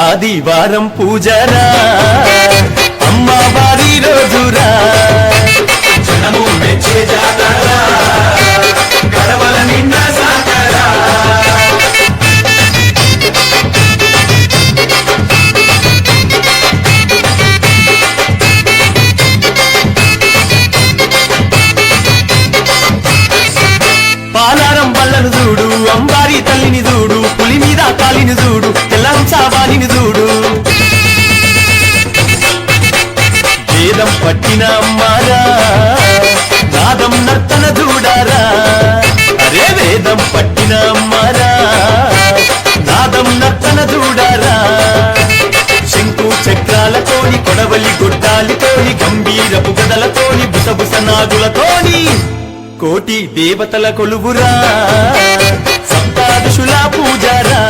ఆదివారం పూజరా అమ్మవారి రోజురా జనము మెచ్చే జాతరా గడవల నిన్న సాకరా పాలారం బల్లను చూడు అంబారి తల్లిని చూడు పులి మీద కాలిని చూడు తెల్లంసావాలిని చూడు వేదం పట్టిన అమ్మారా నాదం నర్తన చూడారా అరే వేదం పట్టిన అమ్మారా నాదం నర్తన చూడారా శంకు చక్రాలతోని కొడవలి గొడ్డాలితోని గంభీరపు గదలతోని బుసబుస నాగులతోని కోటి దేవతల కొలువురా సప్తాదశుల పూజారా